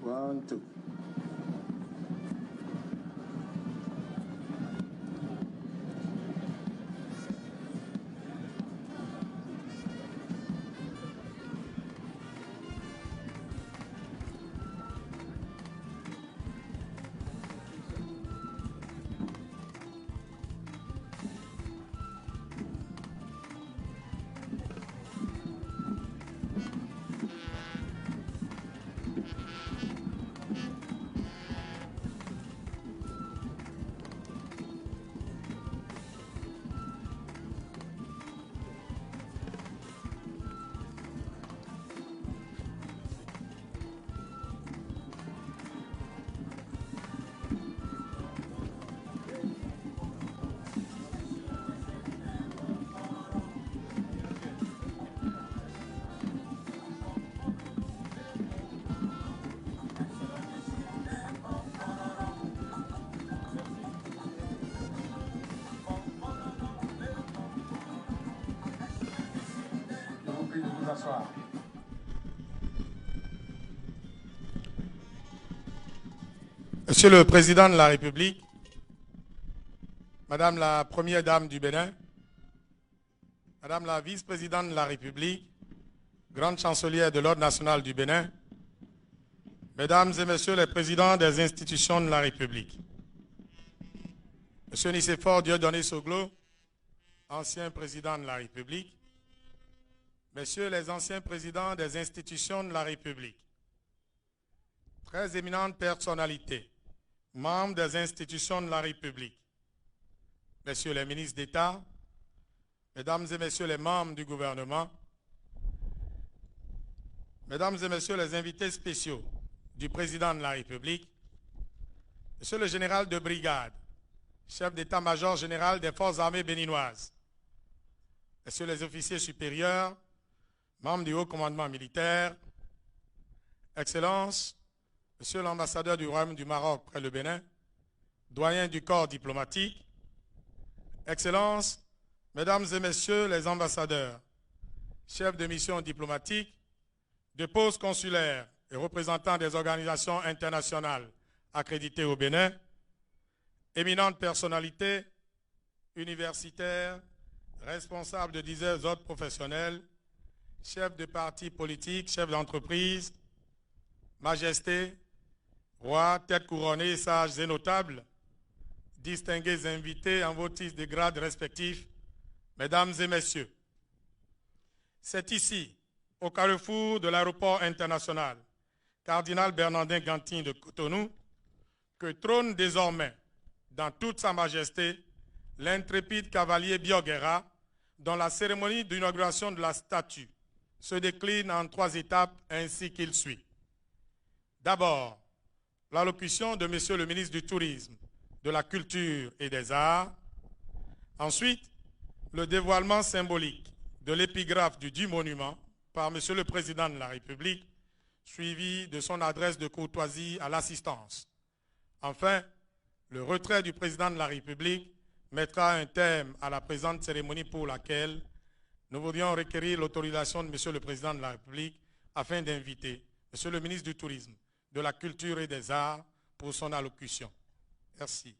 1, 2. Monsieur le Président de la République, Madame la Première Dame du Bénin, Madame la Vice-Présidente de la République, Grande Chancelière de l'Ordre national du Bénin, Mesdames et Messieurs les Présidents des institutions de la République, Monsieur Nicéphore Dieudonné Soglo, ancien Président de la République, Messieurs les anciens Présidents des institutions de la République, très éminentes personnalités, membres des institutions de la République, Messieurs les ministres d'État, Mesdames et Messieurs les membres du gouvernement, Mesdames et Messieurs les invités spéciaux du Président de la République, Monsieur le Général de Brigade, chef d'état-major général des Forces armées béninoises, Messieurs les officiers supérieurs, membres du haut commandement militaire, Excellences, Monsieur l'ambassadeur du Royaume du Maroc près le Bénin, doyen du corps diplomatique, Excellences, Mesdames et Messieurs les ambassadeurs, chefs de mission diplomatique, de postes consulaires et représentants des organisations internationales accréditées au Bénin, éminentes personnalités, universitaires, responsables de divers ordres professionnels, chefs de partis politiques, chefs d'entreprise, majestés, rois, têtes couronnées, sages et notables, distingués invités en vos titres de grades respectifs, Mesdames et Messieurs, c'est ici, au carrefour de l'aéroport international Cardinal Bernardin Gantin de Cotonou, que trône désormais, dans toute sa majesté, l'intrépide cavalier Bioguera, dont la cérémonie d'inauguration de la statue se décline en 3 étapes ainsi qu'il suit. D'abord, l'allocution de Monsieur le ministre du Tourisme, de la Culture et des Arts. Ensuite, le dévoilement symbolique de l'épigraphe du dit monument par Monsieur le Président de la République, suivi de son adresse de courtoisie à l'assistance. Enfin, le retrait du Président de la République mettra un terme à la présente cérémonie pour laquelle nous voudrions requérir l'autorisation de Monsieur le Président de la République afin d'inviter Monsieur le ministre du Tourisme, de la Culture et des Arts pour son allocution. Merci.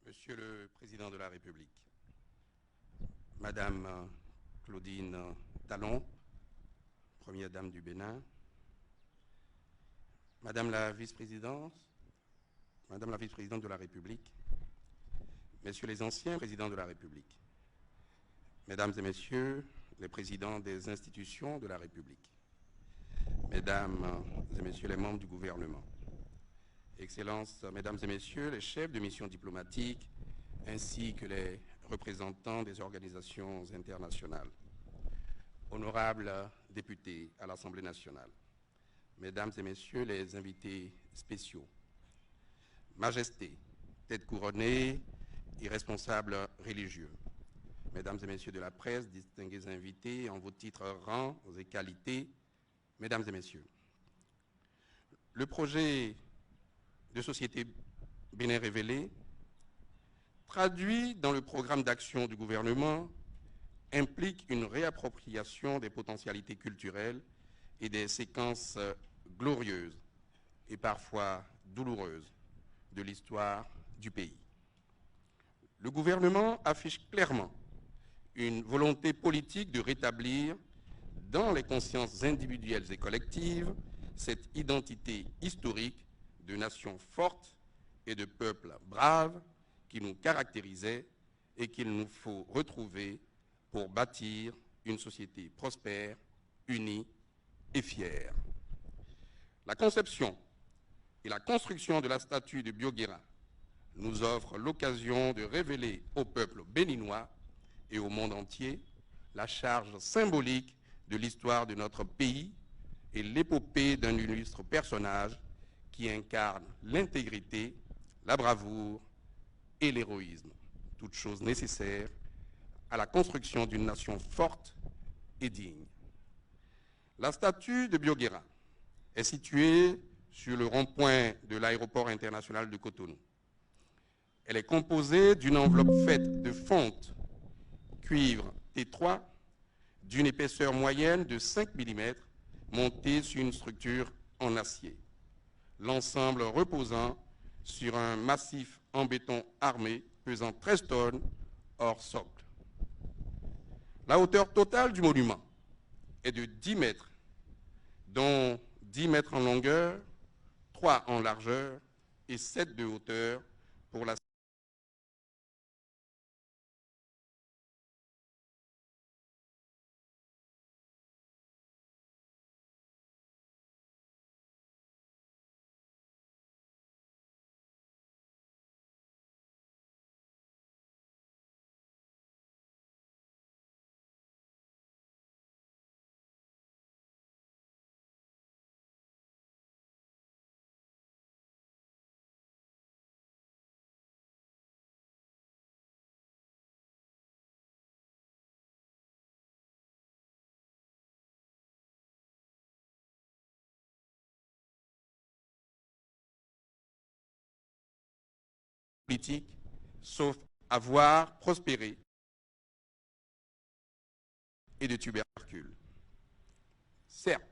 Monsieur le Président de la République, Madame Claudine Talon, Première Dame du Bénin, Madame la Vice-Présidente de la République, Messieurs les anciens Présidents de la République, Mesdames et Messieurs les Présidents des institutions de la République, Mesdames et Messieurs les membres du gouvernement, Excellences, Mesdames et Messieurs les chefs de mission diplomatique, ainsi que les représentants des organisations internationales, honorables députés à l'Assemblée nationale, Mesdames et Messieurs les invités spéciaux, Majestés, têtes couronnées et responsables religieux, mesdames et messieurs de la presse, distingués invités en vos titres, rangs et qualités, mesdames et messieurs, le projet de société Bénin Révélé, traduit dans le programme d'action du gouvernement, implique une réappropriation des potentialités culturelles et des séquences glorieuses et parfois douloureuses de l'histoire du pays. Le gouvernement affiche clairement une volonté politique de rétablir dans les consciences individuelles et collectives cette identité historique de nation forte et de peuple brave qui nous caractérisait et qu'il nous faut retrouver pour bâtir une société prospère, unie et fière. La conception et la construction de la statue de Bioguéra nous offrent l'occasion de révéler au peuple béninois et au monde entier la charge symbolique de l'histoire de notre pays et l'épopée d'un illustre personnage qui incarne l'intégrité, la bravoure et l'héroïsme, toutes choses nécessaires à la construction d'une nation forte et digne. La statue de Bioguéra est située sur le rond-point de l'aéroport international de Cotonou. Elle est composée d'une enveloppe faite de fonte cuivre T3 d'une épaisseur moyenne de 5 mm montée sur une structure en acier. L'ensemble reposant sur un massif en béton armé pesant 13 tonnes hors socle. La hauteur totale du monument est de 10 mètres, dont 10 mètres en longueur, 3 en largeur et 7 de hauteur pour la politique, sauf avoir prospéré et de tubercules. Certes,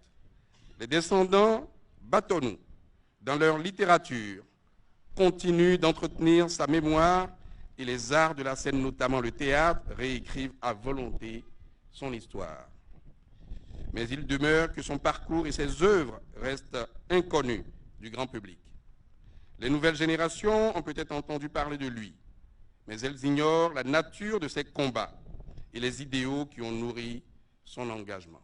les descendants Batonou, dans leur littérature, continuent d'entretenir sa mémoire et les arts de la scène, notamment le théâtre, réécrivent à volonté son histoire. Mais il demeure que son parcours et ses œuvres restent inconnus du grand public. Les nouvelles générations ont peut-être entendu parler de lui, mais elles ignorent la nature de ses combats et les idéaux qui ont nourri son engagement.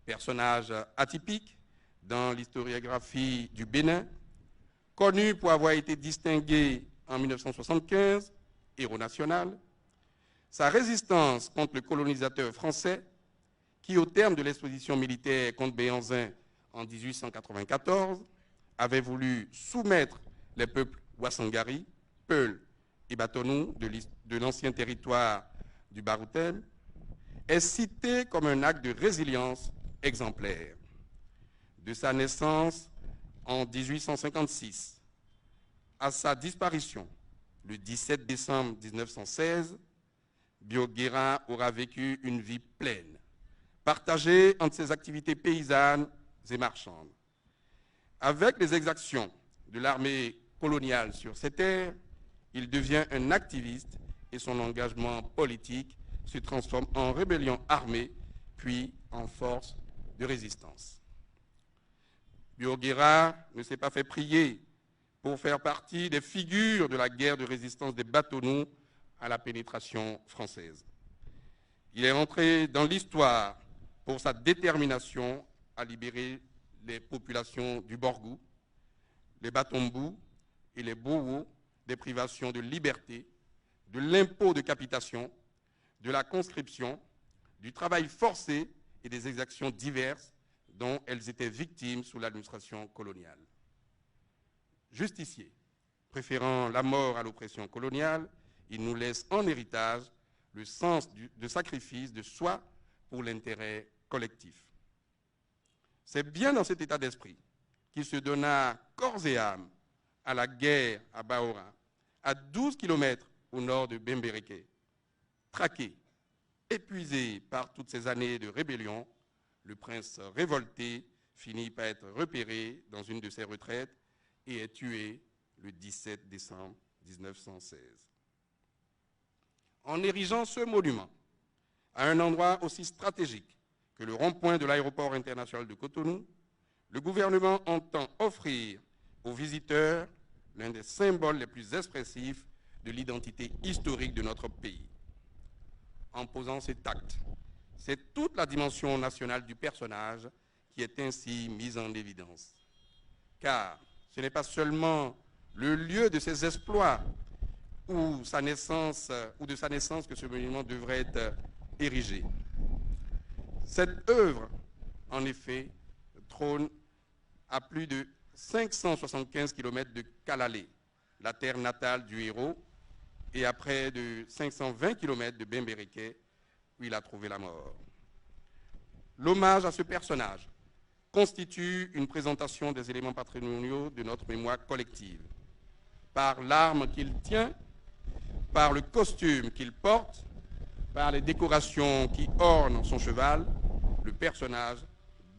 Personnage atypique dans l'historiographie du Bénin, connu pour avoir été distingué en 1975, héros national, sa résistance contre le colonisateur français, qui au terme de l'exposition militaire contre Béhanzin en 1894, avait voulu soumettre les peuples Ouassangari, Peul et Batonou de l'ancien territoire du Baroutem, est cité comme un acte de résilience exemplaire. De sa naissance en 1856 à sa disparition le 17 décembre 1916, Bioguéra aura vécu une vie pleine, partagée entre ses activités paysannes et marchandes. Avec les exactions de l'armée coloniale sur ces terres, il devient un activiste et son engagement politique se transforme en rébellion armée, puis en force de résistance. Bioguéra ne s'est pas fait prier pour faire partie des figures de la guerre de résistance des Batonou à la pénétration française. Il est entré dans l'histoire pour sa détermination à libérer les populations du Borgou, les Batombou et les Bowo des privations de liberté, de l'impôt de capitation, de la conscription, du travail forcé et des exactions diverses dont elles étaient victimes sous l'administration coloniale. Justicier, Préférant la mort à l'oppression coloniale, il nous laisse en héritage le sens de sacrifice de soi pour l'intérêt collectif. C'est bien dans cet état d'esprit qu'il se donna corps et âme à la guerre à Baora, à 12 km au nord de Bembereke. Traqué, épuisé par toutes ces années de rébellion, le prince révolté finit par être repéré dans une de ses retraites et est tué le 17 décembre 1916. En érigeant ce monument à un endroit aussi stratégique que le rond-point de l'aéroport international de Cotonou, le gouvernement entend offrir aux visiteurs l'un des symboles les plus expressifs de l'identité historique de notre pays. En posant cet acte, c'est toute la dimension nationale du personnage qui est ainsi mise en évidence. Car ce n'est pas seulement le lieu de ses exploits ou de sa naissance que ce monument devrait être érigé. Cette œuvre, en effet, trône à plus de 575 km de Kalalé, la terre natale du héros, et à près de 520 km de Bembereke, où il a trouvé la mort. L'hommage à ce personnage constitue une présentation des éléments patrimoniaux de notre mémoire collective. Par l'arme qu'il tient, par le costume qu'il porte, par les décorations qui ornent son cheval, le personnage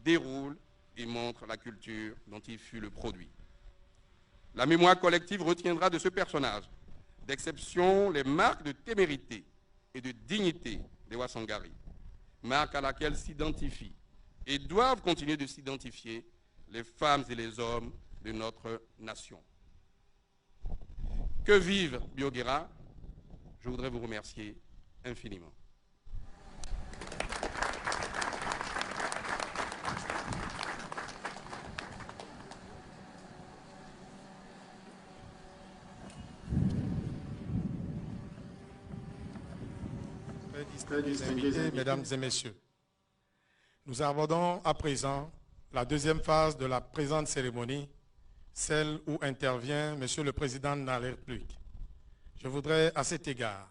déroule et montre la culture dont il fut le produit. La mémoire collective retiendra de ce personnage d'exception les marques de témérité et de dignité des Wasangari, marque à laquelle s'identifient et doivent continuer de s'identifier les femmes et les hommes de notre nation. Que vive Biogera! Je voudrais vous remercier infiniment. Très distingués, mesdames et messieurs, nous abordons à présent la deuxième phase de la présente cérémonie, celle où intervient Monsieur le Président de la République. Je voudrais à cet égard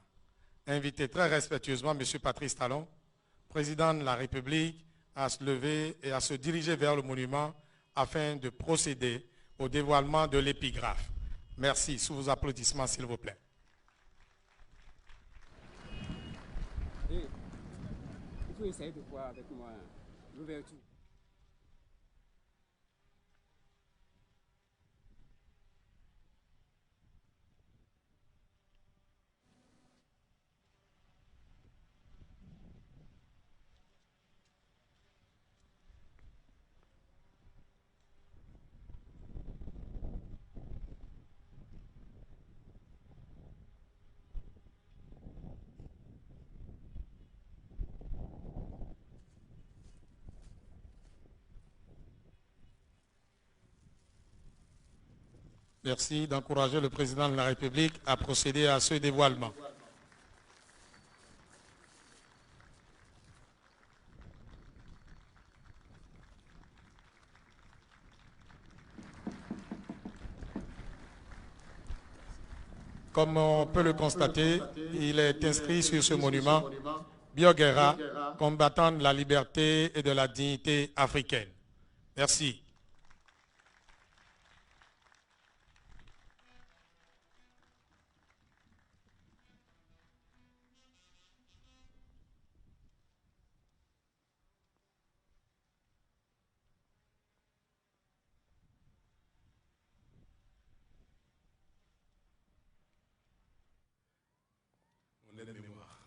inviter très respectueusement Monsieur Patrice Talon, Président de la République, à se lever et à se diriger vers le monument afin de procéder au dévoilement de l'épigraphe. Merci. Sous vos applaudissements, s'il vous plaît. Il faut essayer de voir avec moi l'ouverture. Merci d'encourager le Président de la République à procéder à ce dévoilement. Comme on peut le constater, il est inscrit sur ce monument Biogera, combattant de la liberté et de la dignité africaine. Merci. Mémoire.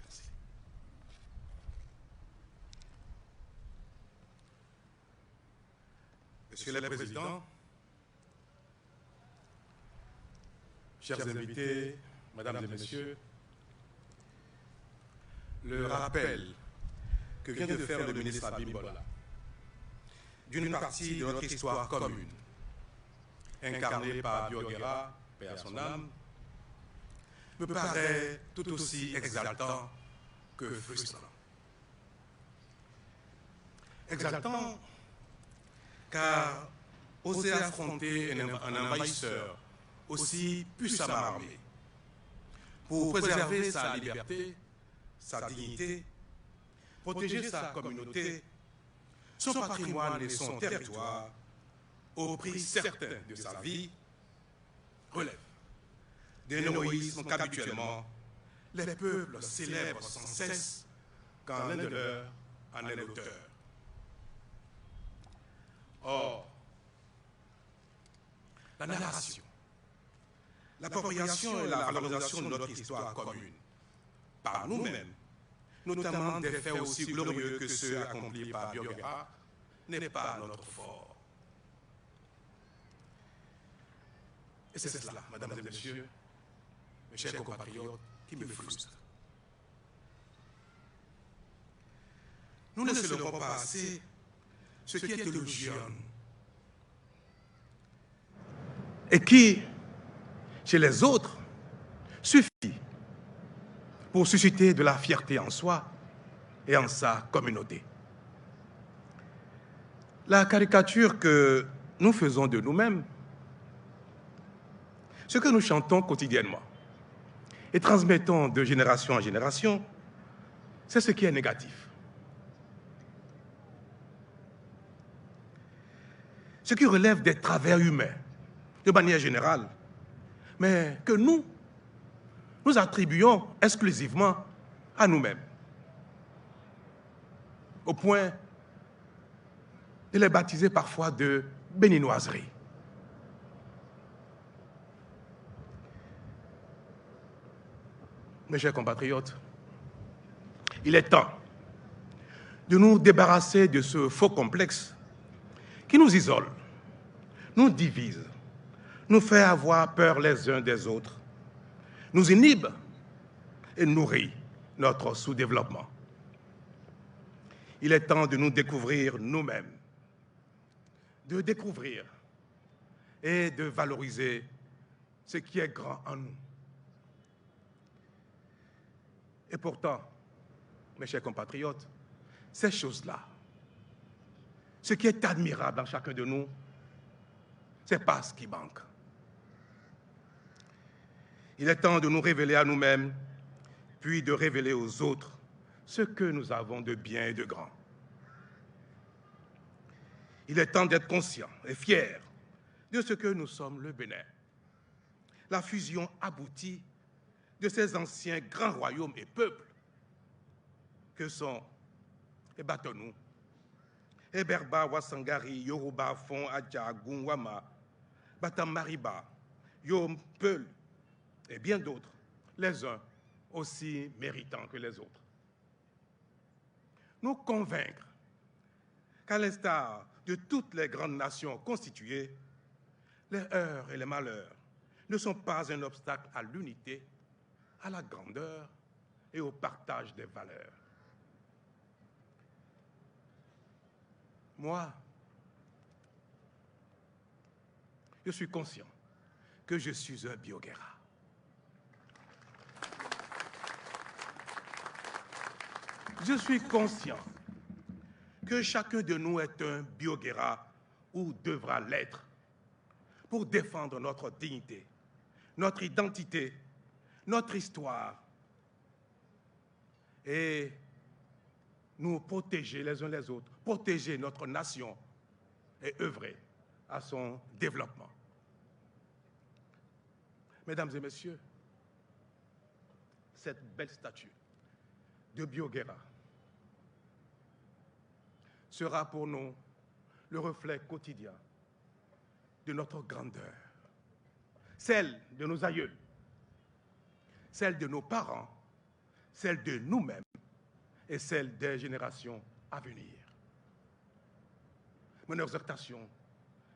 Merci. Monsieur le Président, chers invités, mesdames et messieurs, le rappel que vient de faire le ministre Abimbola d'une partie de notre histoire commune, incarnée par Bioguera, paix à son âme, me paraît tout aussi exaltant que frustrant. Exaltant, car oser affronter un envahisseur aussi puissamment armé pour préserver sa liberté, sa dignité, protéger sa communauté, son patrimoine et son territoire, au prix certain de sa vie, relève d'un héroïsme qu'habituellement les peuples célèbrent sans cesse quand l'un de leurs en est l'auteur. Or, la narration, l'appropriation et la valorisation de notre histoire commune par nous-mêmes, notamment des faits aussi glorieux que ceux accomplis par Bioguera, n'est pas notre fort. Et c'est cela, mesdames et messieurs, mes chers compatriotes, qui me frustre. Nous ne célébrons pas assez ce qui est élogieux et qui, chez les autres, suffit pour susciter de la fierté en soi et en sa communauté. La caricature que nous faisons de nous-mêmes, ce que nous chantons quotidiennement et transmettons de génération en génération, c'est ce qui est négatif. Ce qui relève des travers humains, de manière générale, mais que nous attribuons exclusivement à nous-mêmes, au point de les baptiser parfois de béninoiseries. Mes chers compatriotes, il est temps de nous débarrasser de ce faux complexe qui nous isole, nous divise, nous fait avoir peur les uns des autres, nous inhibe et nourrit notre sous-développement. Il est temps de nous découvrir nous-mêmes, de découvrir et de valoriser ce qui est grand en nous. Et pourtant, mes chers compatriotes, ces choses-là, ce qui est admirable en chacun de nous, c'est pas ce qui manque. Il est temps de nous révéler à nous-mêmes, puis de révéler aux autres ce que nous avons de bien et de grand. Il est temps d'être conscients et fiers de ce que nous sommes le Bénin. La fusion aboutie de ces anciens grands royaumes et peuples que sont Ebatonou, Eberba, Wasangari, Yoruba, Fon, Adja, Gungwama, Batamariba, Yom, Peul et bien d'autres, les uns aussi méritants que les autres. Nous convaincre qu'à l'instar de toutes les grandes nations constituées, les heurts et les malheurs ne sont pas un obstacle à l'unité, à la grandeur et au partage des valeurs. Moi, je suis conscient que je suis un Bioguera. Je suis conscient que chacun de nous est un Bioguera ou devra l'être pour défendre notre dignité, notre identité, notre histoire et nous protéger les uns les autres, protéger notre nation et œuvrer à son développement. Mesdames et messieurs, cette belle statue de Bioguera sera pour nous le reflet quotidien de notre grandeur, celle de nos aïeux, celle de nos parents, celle de nous-mêmes et celle des générations à venir. Mon exhortation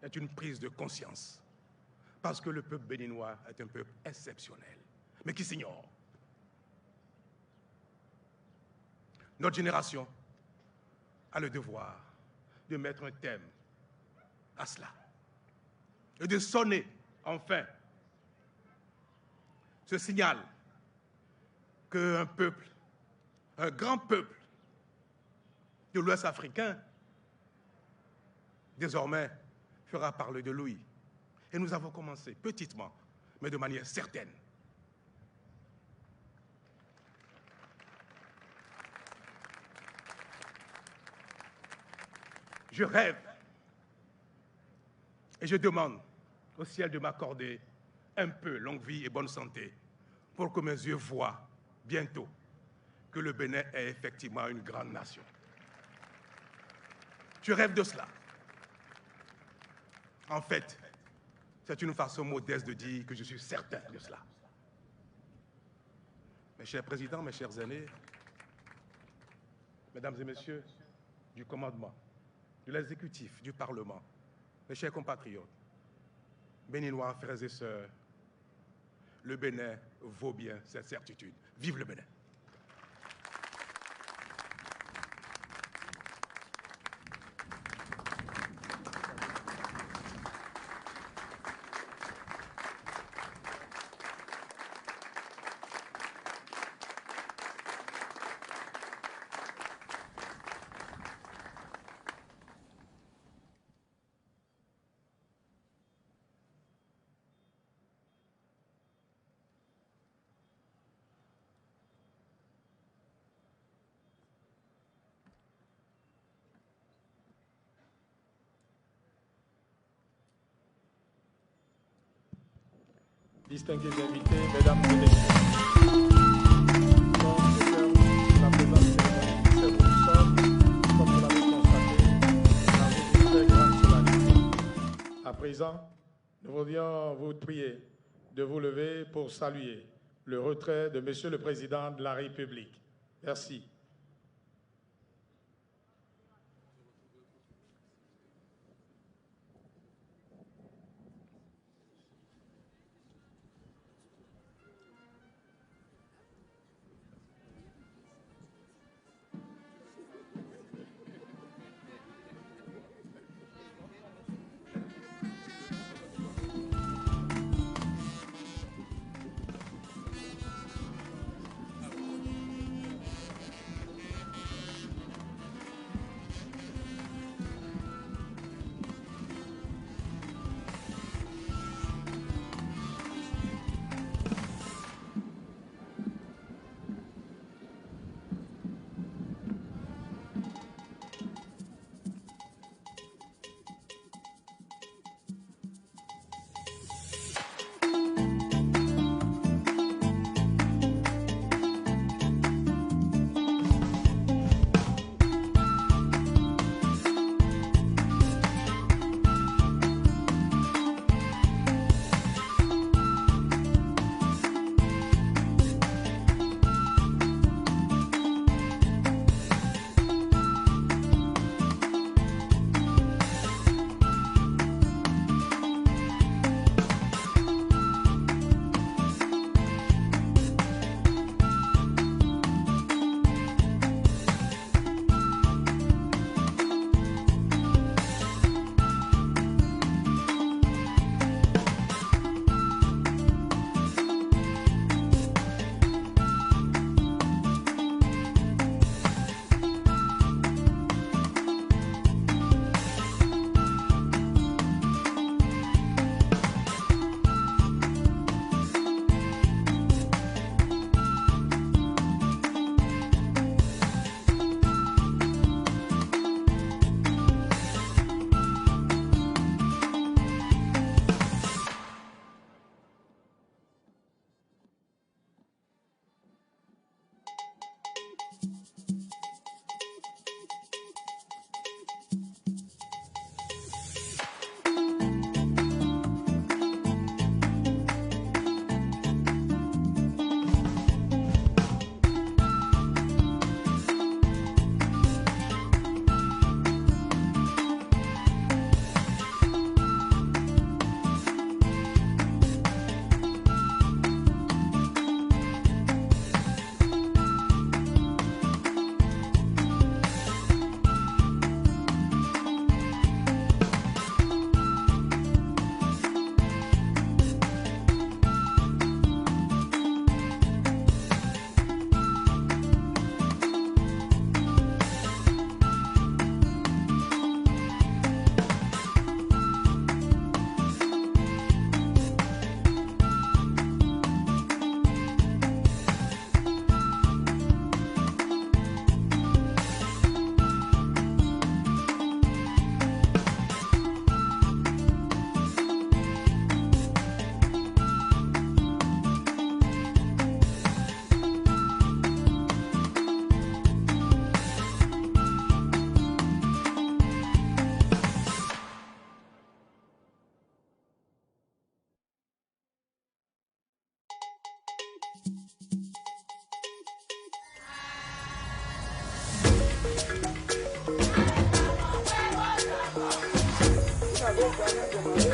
est une prise de conscience parce que le peuple béninois est un peuple exceptionnel, mais qui s'ignore. Notre génération a le devoir de mettre un thème à cela et de sonner enfin ce signal qu'un peuple, un grand peuple de l'Ouest africain, désormais fera parler de lui. Et nous avons commencé petitement, mais de manière certaine. Je rêve et je demande au ciel de m'accorder un peu longue vie et bonne santé pour que mes yeux voient bientôt que le Bénin est effectivement une grande nation. Je rêve de cela. En fait, c'est une façon modeste de dire que je suis certain de cela. Mes chers présidents, mes chers aînés, mesdames et messieurs du commandement, de l'exécutif, du Parlement, mes chers compatriotes, Béninois, frères et sœurs, le Bénin vaut bien cette certitude. Vive le Bénin! Distingués invités, mesdames et messieurs, la présence cérémonie du sol, comme vous l'avez constaté, dans une très grande solennité. À présent, nous voudrions vous prier de vous lever pour saluer le retrait de Monsieur le Président de la République. Merci. Thank you.